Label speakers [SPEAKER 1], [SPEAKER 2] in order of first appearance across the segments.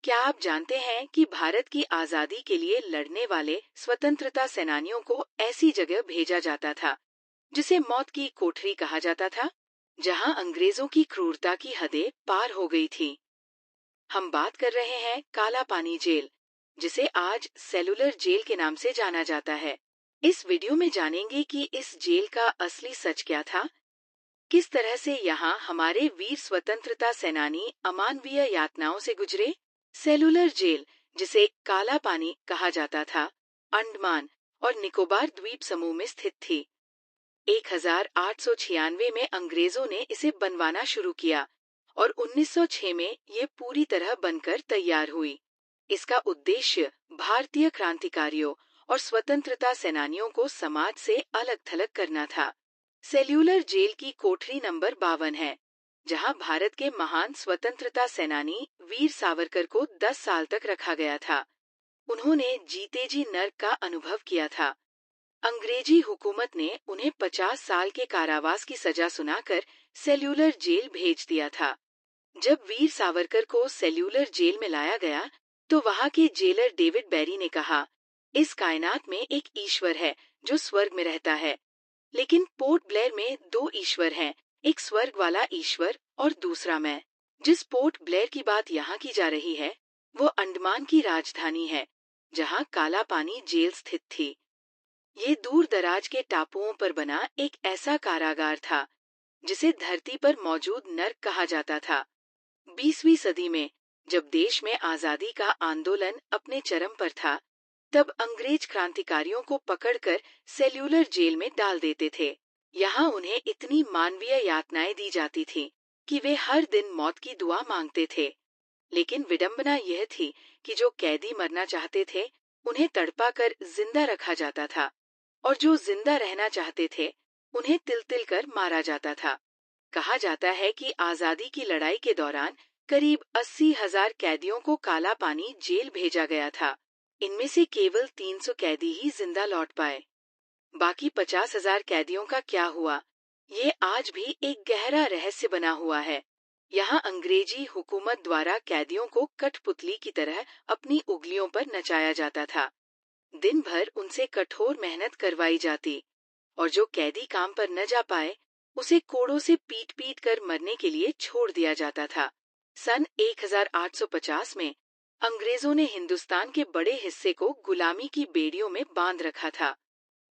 [SPEAKER 1] क्या आप जानते हैं कि भारत की आजादी के लिए लड़ने वाले स्वतंत्रता सेनानियों को ऐसी जगह भेजा जाता था जिसे मौत की कोठरी कहा जाता था, जहां अंग्रेजों की क्रूरता की हदें पार हो गई थी। हम बात कर रहे हैं काला पानी जेल, जिसे आज सेलुलर जेल के नाम से जाना जाता है। इस वीडियो में जानेंगे कि इस जेल का असली सच क्या था, किस तरह से यहाँ हमारे वीर स्वतंत्रता सेनानी अमानवीय यातनाओं से गुजरे। सेलुलर जेल, जिसे काला पानी कहा जाता था, अंडमान और निकोबार द्वीप समूह में स्थित थी। 1896 में अंग्रेजों ने इसे बनवाना शुरू किया और 1906 में ये पूरी तरह बनकर तैयार हुई। इसका उद्देश्य भारतीय क्रांतिकारियों और स्वतंत्रता सेनानियों को समाज से अलग थलग करना था। सेल्यूलर जेल की कोठरी नंबर 52 है, जहां भारत के महान स्वतंत्रता सेनानी वीर सावरकर को 10 साल तक रखा गया था। उन्होंने जीते जी नर्क का अनुभव किया था। अंग्रेजी हुकूमत ने उन्हें 50 साल के कारावास की सजा सुनाकर सेल्यूलर जेल भेज दिया था। जब वीर सावरकर को सेल्यूलर जेल में लाया गया, तो वहां के जेलर डेविड बेरी ने कहा, इस कायनात में एक ईश्वर है जो स्वर्ग में रहता है, लेकिन पोर्ट ब्लेयर में दो ईश्वर हैं, एक स्वर्ग वाला ईश्वर और दूसरा मैं। जिस पोर्ट ब्लेयर की बात यहाँ की जा रही है, वो अंडमान की राजधानी है, जहाँ काला पानी जेल स्थित थी। ये दूर दराज के टापुओं पर बना एक ऐसा कारागार था जिसे धरती पर मौजूद नर्क कहा जाता था। 20वीं सदी में, जब देश में आजादी का आंदोलन अपने चरम पर था, तब अंग्रेज क्रांतिकारियों को पकड़कर सेल्यूलर जेल में डाल देते थे। यहाँ उन्हें इतनी मानवीय यातनाएं दी जाती थीं कि वे हर दिन मौत की दुआ मांगते थे। लेकिन विडंबना यह थी कि जो कैदी मरना चाहते थे, उन्हें तड़पा कर जिंदा रखा जाता था, और जो जिंदा रहना चाहते थे, उन्हें तिल तिल कर मारा जाता था। कहा जाता है कि आजादी की लड़ाई के दौरान करीब 80,000 कैदियों को काला पानी जेल भेजा गया था। इनमें से केवल 300 कैदी ही जिंदा लौट पाए। बाकी 50,000 कैदियों का क्या हुआ, ये आज भी एक गहरा रहस्य बना हुआ है। यहाँ अंग्रेजी हुकूमत द्वारा कैदियों को कठपुतली की तरह अपनी उंगलियों पर नचाया जाता था। दिन भर उनसे कठोर मेहनत करवाई जाती, और जो कैदी काम पर न जा पाए, उसे कोड़ों से पीट पीट कर मरने के लिए छोड़ दिया जाता था। सन 1850 में अंग्रेजों ने हिंदुस्तान के बड़े हिस्से को गुलामी की बेड़ियों में बांध रखा था।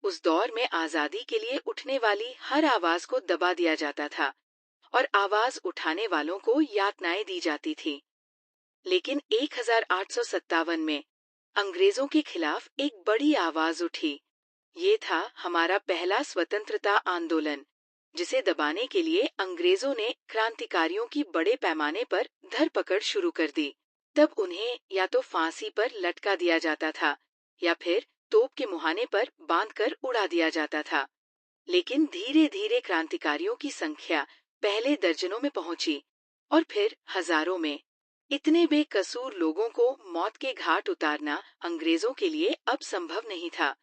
[SPEAKER 1] उस दौर में आजादी के लिए उठने वाली हर आवाज को दबा दिया जाता था और आवाज उठाने वालों को यातनाएं दी जाती थी। लेकिन 1857 में अंग्रेजों के खिलाफ एक बड़ी आवाज उठी। ये था हमारा पहला स्वतंत्रता आंदोलन, जिसे दबाने के लिए अंग्रेजों ने क्रांतिकारियों की बड़े पैमाने पर धरपकड़ शुरू कर दी। तब उन्हें या तो फांसी पर लटका दिया जाता था या फिर तोप के मुहाने पर बांधकर उड़ा दिया जाता था। लेकिन धीरे धीरे क्रांतिकारियों की संख्या पहले दर्जनों में पहुंची और फिर हजारों में। इतने बेकसूर लोगों को मौत के घाट उतारना अंग्रेजों के लिए अब संभव नहीं था।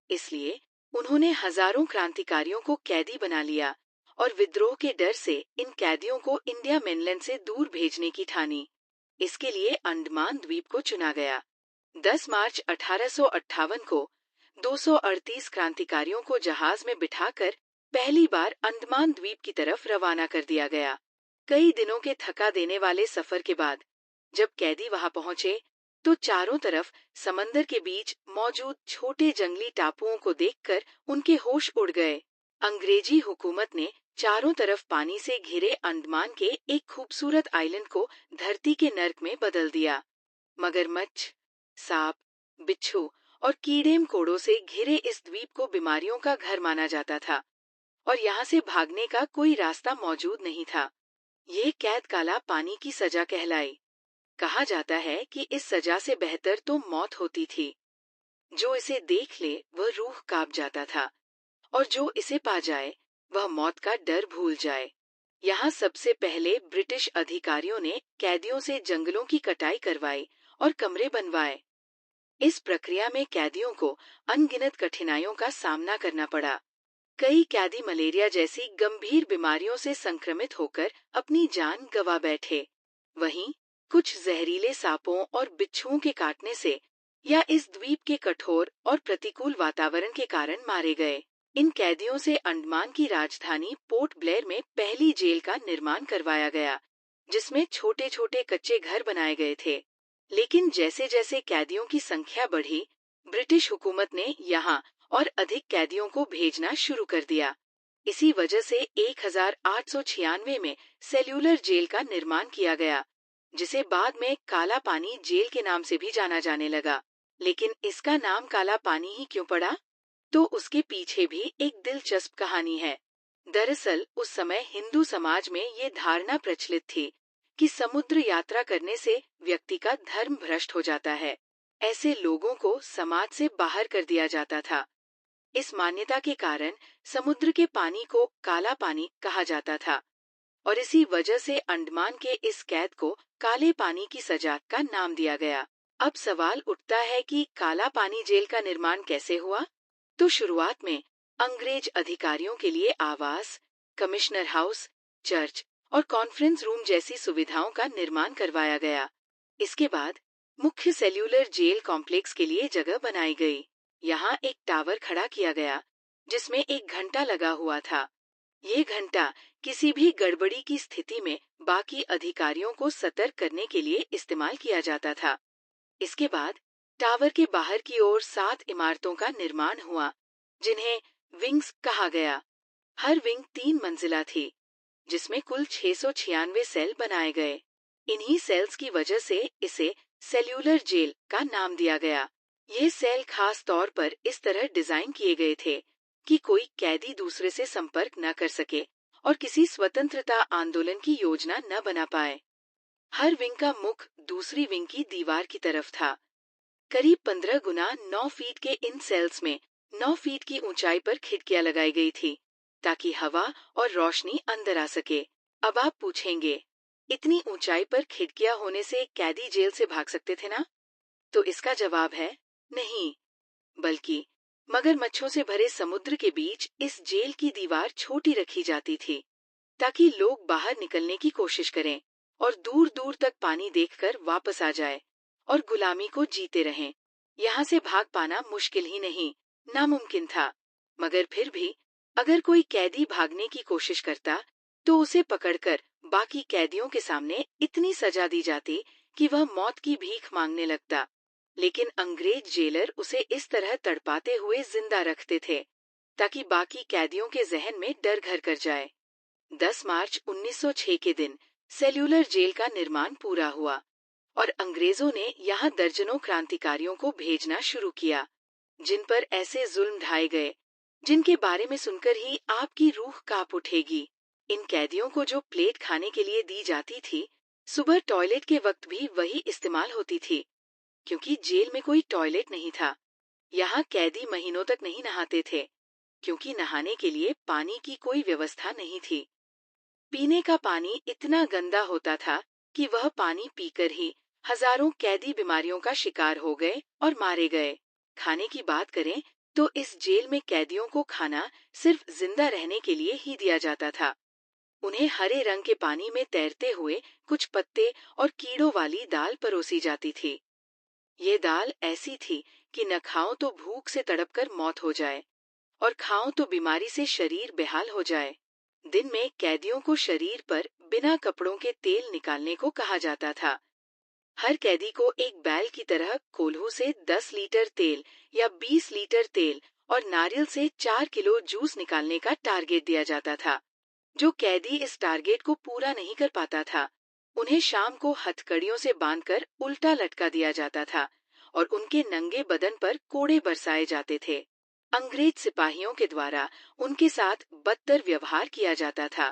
[SPEAKER 1] इसलिए उन्होंने हजारों क्रांतिकारियों को कैदी बना लिया और विद्रोह के डर से इन कैदियों को इंडिया मेनलैंड से दूर भेजने की ठानी। इसके लिए अंडमान द्वीप को चुना गया। 10 मार्च 1858 को 238 क्रांतिकारियों को जहाज में बिठाकर पहली बार अंडमान द्वीप की तरफ रवाना कर दिया गया। कई दिनों के थका देने वाले सफर के बाद जब कैदी वहां पहुंचे, तो चारों तरफ समंदर के बीच मौजूद छोटे जंगली टापुओं को देखकर उनके होश उड़ गए। अंग्रेजी हुकूमत ने चारों तरफ पानी से घिरे अंडमान के एक खूबसूरत आइलैंड को धरती के नर्क में बदल दिया। मगरमच्छ, सांप, बिच्छू और कीड़े मकोड़ों से घिरे इस द्वीप को बीमारियों का घर माना जाता था और यहाँ से भागने का कोई रास्ता मौजूद नहीं था। ये कैद काला पानी की सजा कहलाई। कहा जाता है कि इस सजा से बेहतर तो मौत होती थी। जो इसे देख ले वह रूह कांप जाता था, और जो इसे पा जाए वह मौत का डर भूल जाए। यहाँ सबसे पहले ब्रिटिश अधिकारियों ने कैदियों से जंगलों की कटाई करवाई और कमरे बनवाए। इस प्रक्रिया में कैदियों को अनगिनत कठिनाइयों का सामना करना पड़ा। कई कैदी मलेरिया जैसी गंभीर बीमारियों से संक्रमित होकर अपनी जान गंवा बैठे। वहीं कुछ जहरीले सांपों और बिच्छुओं के काटने से या इस द्वीप के कठोर और प्रतिकूल वातावरण के कारण मारे गए। इन कैदियों से अंडमान की राजधानी पोर्ट ब्लेयर में पहली जेल का निर्माण करवाया गया, जिसमें छोटे छोटे कच्चे घर बनाए गए थे। लेकिन जैसे जैसे कैदियों की संख्या बढ़ी, ब्रिटिश हुकूमत ने यहाँ और अधिक कैदियों को भेजना शुरू कर दिया। इसी वजह से 1896 में सेल्यूलर जेल का निर्माण किया गया, जिसे बाद में काला पानी जेल के नाम से भी जाना जाने लगा। लेकिन इसका नाम काला पानी ही क्यों पड़ा? तो उसके पीछे भी एक दिलचस्प कहानी है। दरअसल उस समय हिंदू समाज में ये धारणा प्रचलित थी कि समुद्र यात्रा करने से व्यक्ति का धर्म भ्रष्ट हो जाता है। ऐसे लोगों को समाज से बाहर कर दिया जाता था। इस मान्यता के कारण समुद्र के पानी को काला पानी कहा जाता था और इसी वजह से अंडमान के इस कैद को काले पानी की सजा का नाम दिया गया। अब सवाल उठता है कि काला पानी जेल का निर्माण कैसे हुआ? तो शुरुआत में अंग्रेज अधिकारियों के लिए आवास, कमिश्नर हाउस, चर्च और कॉन्फ्रेंस रूम जैसी सुविधाओं का निर्माण करवाया गया। इसके बाद मुख्य सेल्यूलर जेल कॉम्प्लेक्स के लिए जगह बनाई गई। यहाँ एक टावर खड़ा किया गया, जिसमें एक घंटा लगा हुआ था। ये घंटा किसी भी गड़बड़ी की स्थिति में बाकी अधिकारियों को सतर्क करने के लिए इस्तेमाल किया जाता था। इसके बाद टावर के बाहर की ओर 7 इमारतों का निर्माण हुआ, जिन्हें विंग्स कहा गया। हर विंग 3 मंजिला थी, जिसमें कुल 696 सेल बनाए गए। इन्हीं सेल्स की वजह से इसे सेल्यूलर जेल का नाम दिया गया। ये सेल खास तौर पर इस तरह डिजाइन किए गए थे कि कोई कैदी दूसरे से संपर्क न कर सके और किसी स्वतंत्रता आंदोलन की योजना न बना पाए। हर विंग का मुख दूसरी विंग की दीवार की तरफ था। करीब 15 गुना 9 फीट के इन सेल्स में 9 फीट की ऊंचाई पर खिड़कियां लगाई गई थी, ताकि हवा और रोशनी अंदर आ सके। अब आप पूछेंगे, इतनी ऊंचाई पर खिड़कियां होने से कैदी जेल से भाग सकते थे ना? तो इसका जवाब है नहीं, बल्कि मगरमच्छों से भरे समुद्र के बीच इस जेल की दीवार छोटी रखी जाती थी, ताकि लोग बाहर निकलने की कोशिश करें और दूर दूर तक पानी देखकर वापस आ जाए और गुलामी को जीते रहें। यहाँ से भाग पाना मुश्किल ही नहीं, नामुमकिन था। मगर फिर भी अगर कोई कैदी भागने की कोशिश करता, तो उसे पकड़कर बाकी कैदियों के सामने इतनी सजा दी जाती कि वह मौत की भीख मांगने लगता। लेकिन अंग्रेज जेलर उसे इस तरह तड़पाते हुए जिंदा रखते थे, ताकि बाकी कैदियों के जहन में डर घर कर जाए। 10 मार्च 1906 के दिन सेल्यूलर जेल का निर्माण पूरा हुआ और अंग्रेजों ने यहाँ दर्जनों क्रांतिकारियों को भेजना शुरू किया, जिन पर ऐसे जुल्म ढाए गए जिनके बारे में सुनकर ही आपकी रूह कांप उठेगी। इन कैदियों को जो प्लेट खाने के लिए दी जाती थी, सुबह टॉयलेट के वक्त भी वही इस्तेमाल होती थी, क्योंकि जेल में कोई टॉयलेट नहीं था। यहाँ कैदी महीनों तक नहीं नहाते थे, क्योंकि नहाने के लिए पानी की कोई व्यवस्था नहीं थी। पीने का पानी इतना गंदा होता था कि वह पानी पीकर ही हजारों कैदी बीमारियों का शिकार हो गए और मारे गए। खाने की बात करें तो इस जेल में कैदियों को खाना सिर्फ जिंदा रहने के लिए ही दिया जाता था। उन्हें हरे रंग के पानी में तैरते हुए कुछ पत्ते और कीड़ों वाली दाल परोसी जाती थी। ये दाल ऐसी थी कि न खाओ तो भूख से तड़पकर मौत हो जाए और खाओ तो बीमारी से शरीर बेहाल हो जाए। दिन में कैदियों को शरीर पर बिना कपड़ों के तेल निकालने को कहा जाता था। हर कैदी को एक बैल की तरह कोल्हू से 10 लीटर तेल या 20 लीटर तेल और नारियल से 4 किलो जूस निकालने का टारगेट दिया जाता था। जो कैदी इस टारगेट को पूरा नहीं कर पाता था, उन्हें शाम को हथकड़ियों से बांधकर उल्टा लटका दिया जाता था और उनके नंगे बदन पर कोड़े बरसाए जाते थे। अंग्रेज सिपाहियों के द्वारा उनके साथ बदतर व्यवहार किया जाता था।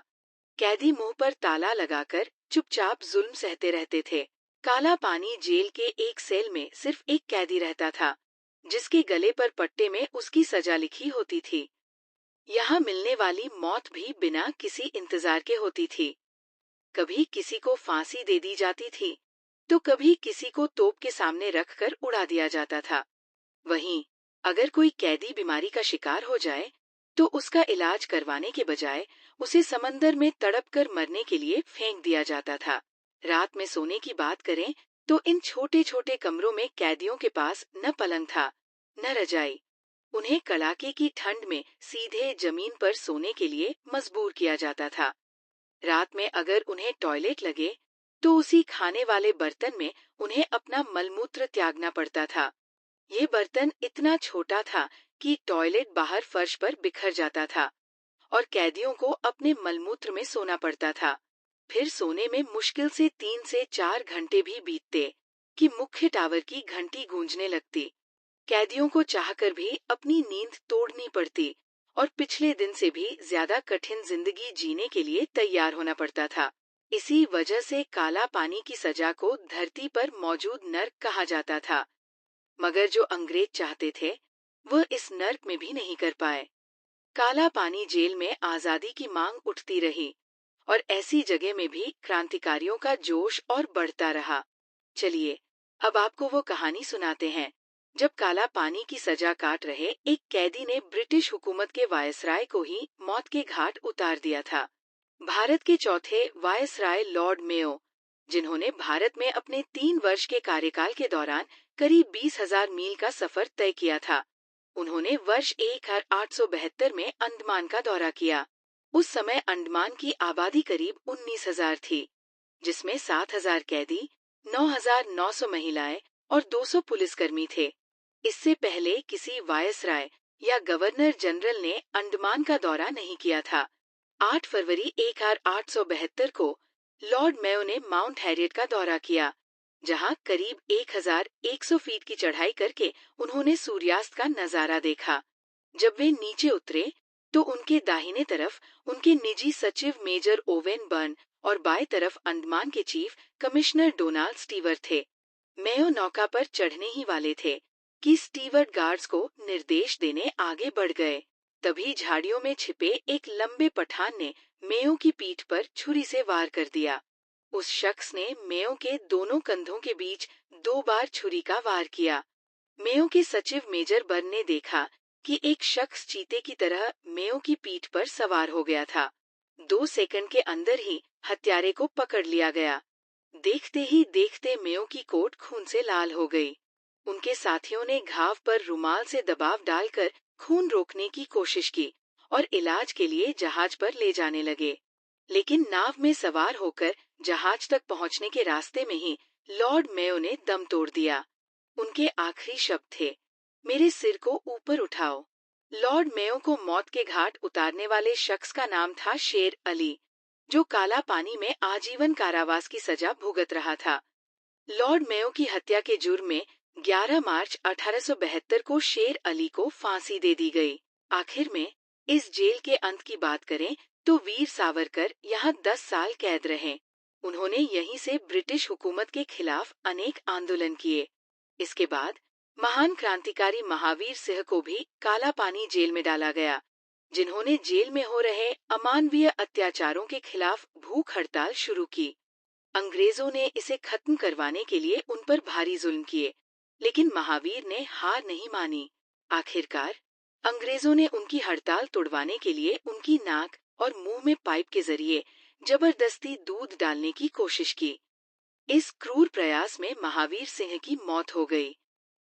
[SPEAKER 1] कैदी मुंह पर ताला लगाकर चुपचाप जुल्म सहते रहते थे। काला पानी जेल के एक सेल में सिर्फ एक कैदी रहता था, जिसके गले पर पट्टे में उसकी सजा लिखी होती थी। यहाँ मिलने वाली मौत भी बिना किसी इंतजार के होती थी। कभी किसी को फांसी दे दी जाती थी, तो कभी किसी को तोप के सामने रखकर उड़ा दिया जाता था। वहीं अगर कोई कैदी बीमारी का शिकार हो जाए, तो उसका इलाज करवाने के बजाय उसे समंदर में तड़पकर मरने के लिए फेंक दिया जाता था। रात में सोने की बात करें तो इन छोटे छोटे कमरों में कैदियों के पास न पलंग था, न रजाई। उन्हें कड़ाके की ठंड में सीधे जमीन पर सोने के लिए मजबूर किया जाता था। रात में अगर उन्हें टॉयलेट लगे तो उसी खाने वाले बर्तन में उन्हें अपना मलमूत्र त्यागना पड़ता था। ये बर्तन इतना छोटा था कि टॉयलेट बाहर फर्श पर बिखर जाता था और कैदियों को अपने मलमूत्र में सोना पड़ता था। फिर सोने में मुश्किल से 3 से 4 घंटे भी बीतते कि मुख्य टावर की घंटी गूंजने लगती। कैदियों को चाहकर भी अपनी नींद तोड़नी पड़ती और पिछले दिन से भी ज्यादा कठिन जिंदगी जीने के लिए तैयार होना पड़ता था। इसी वजह से काला पानी की सजा को धरती पर मौजूद नर्क कहा जाता था। मगर जो अंग्रेज चाहते थे वह इस नर्क में भी नहीं कर पाए। काला पानी जेल में आजादी की मांग उठती रही और ऐसी जगह में भी क्रांतिकारियों का जोश और बढ़ता रहा। चलिए अब आपको वो कहानी सुनाते हैं जब काला पानी की सजा काट रहे एक कैदी ने ब्रिटिश हुकूमत के वायसराय को ही मौत के घाट उतार दिया था। भारत के चौथे वायसराय लॉर्ड मेयो, जिन्होंने भारत में अपने 3 वर्ष के कार्यकाल के दौरान करीब 20,000 मील का सफर तय किया था। उन्होंने वर्ष 1872 में अंडमान का दौरा किया। उस समय अंडमान की आबादी करीब 19,000 थी, जिसमें 7,000 कैदी, 9,900 महिलाएं और 200 पुलिसकर्मी थे। इससे पहले किसी वायसराय या गवर्नर जनरल ने अंडमान का दौरा नहीं किया था। 8 फरवरी 1872 को लॉर्ड मेयो ने माउंट हैरियट का दौरा किया, जहां करीब 1,100 फीट की चढ़ाई करके उन्होंने सूर्यास्त का नजारा देखा। जब वे नीचे उतरे तो उनके दाहिने तरफ उनके निजी सचिव मेजर ओवेन बर्न और बाएं तरफ अंडमान के चीफ कमिश्नर डोनाल्ड स्टीवर थे। मेयो नौका पर चढ़ने ही वाले थे कि स्टीवर्ड गार्ड्स को निर्देश देने आगे बढ़ गए। तभी झाड़ियों में छिपे एक लंबे पठान ने मेयो की पीठ पर छुरी से वार कर दिया। उस शख्स ने मेयो के दोनों कंधों के बीच 2 बार छुरी का वार किया। मेयो के सचिव मेजर बर्न ने देखा कि एक शख्स चीते की तरह मेयो की पीठ पर सवार हो गया था। 2 सेकंड के अंदर ही हत्यारे को पकड़ लिया गया। देखते ही देखते मेयो की कोट खून से लाल हो गई। उनके साथियों ने घाव पर रुमाल से दबाव डालकर खून रोकने की कोशिश की और इलाज के लिए जहाज पर ले जाने लगे। लेकिन नाव में सवार होकर जहाज तक पहुंचने के रास्ते में ही लॉर्ड मेयो ने दम तोड़ दिया। उनके आखिरी शब्द थे, मेरे सिर को ऊपर उठाओ। लॉर्ड मेयो को मौत के घाट उतारने वाले शख्स का नाम था शेर अली, जो काला पानी में आजीवन कारावास की सजा भुगत रहा था। लॉर्ड मेयो की हत्या के जुर्म में 11 मार्च 1872 को शेर अली को फांसी दे दी गई। आखिर में इस जेल के अंत की बात करें तो वीर सावरकर यहाँ 10 साल कैद रहे। उन्होंने यहीं से ब्रिटिश हुकूमत के खिलाफ अनेक आंदोलन किए। इसके बाद महान क्रांतिकारी महावीर सिंह को भी काला पानी जेल में डाला गया, जिन्होंने जेल में हो रहे अमानवीय अत्याचारों के खिलाफ भूख हड़ताल शुरू की। अंग्रेजों ने इसे खत्म करवाने के लिए उन पर भारी जुल्म किए, लेकिन महावीर ने हार नहीं मानी। आखिरकार अंग्रेजों ने उनकी हड़ताल तोड़वाने के लिए उनकी नाक और मुंह में पाइप के जरिए जबरदस्ती दूध डालने की कोशिश की। इस क्रूर प्रयास में महावीर सिंह की मौत हो गई।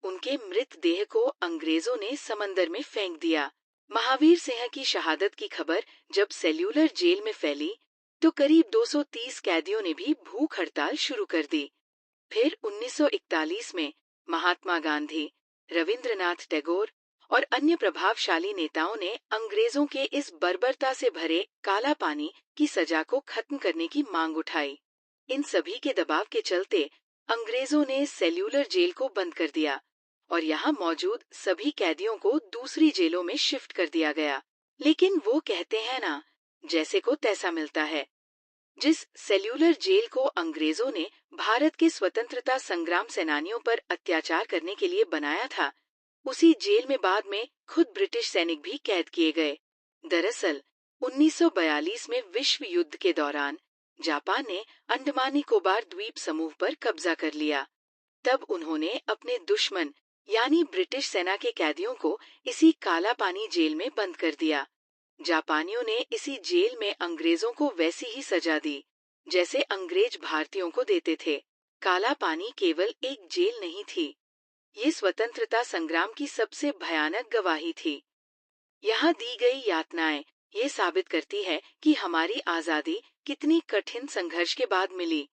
[SPEAKER 1] उनके मृत देह को अंग्रेजों ने समंदर में फेंक दिया। महावीर सिंह की शहादत की खबर जब सेल्यूलर जेल में फैली तो करीब 230 कैदियों ने भी भूख हड़ताल शुरू कर दी। फिर 1941 में महात्मा गांधी, रविंद्रनाथ टैगोर और अन्य प्रभावशाली नेताओं ने अंग्रेजों के इस बर्बरता से भरे काला पानी की सजा को खत्म करने की मांग उठाई। इन सभी के दबाव के चलते अंग्रेजों ने सेल्यूलर जेल को बंद कर दिया और यहाँ मौजूद सभी कैदियों को दूसरी जेलों में शिफ्ट कर दिया गया। लेकिन वो कहते हैं ना, जैसे को तैसा मिलता है। जिस सेल्यूलर जेल को अंग्रेजों ने भारत के स्वतंत्रता संग्राम सेनानियों पर अत्याचार करने के लिए बनाया था, उसी जेल में बाद में खुद ब्रिटिश सैनिक भी कैद किए गए। दरअसल 1942 में विश्व युद्ध के दौरान जापान ने अंडमान निकोबार द्वीप समूह पर कब्जा कर लिया। तब उन्होंने अपने दुश्मन यानी ब्रिटिश सेना के कैदियों को इसी काला पानी जेल में बंद कर दिया। जापानियों ने इसी जेल में अंग्रेजों को वैसी ही सजा दी जैसे अंग्रेज भारतीयों को देते थे। काला पानी केवल एक जेल नहीं थी, ये स्वतंत्रता संग्राम की सबसे भयानक गवाही थी। यहाँ दी गई यातनाएं ये साबित करती है कि हमारी आजादी कितनी कठिन संघर्ष के बाद मिली।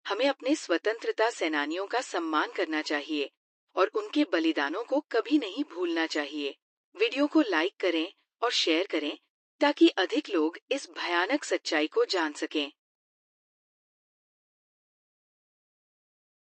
[SPEAKER 1] हमें अपने स्वतंत्रता सेनानियों का सम्मान करना चाहिए और उनके बलिदानों को कभी नहीं भूलना चाहिए। वीडियो को लाइक करें और शेयर करें ताकि अधिक लोग इस भयानक सच्चाई को जान सकें।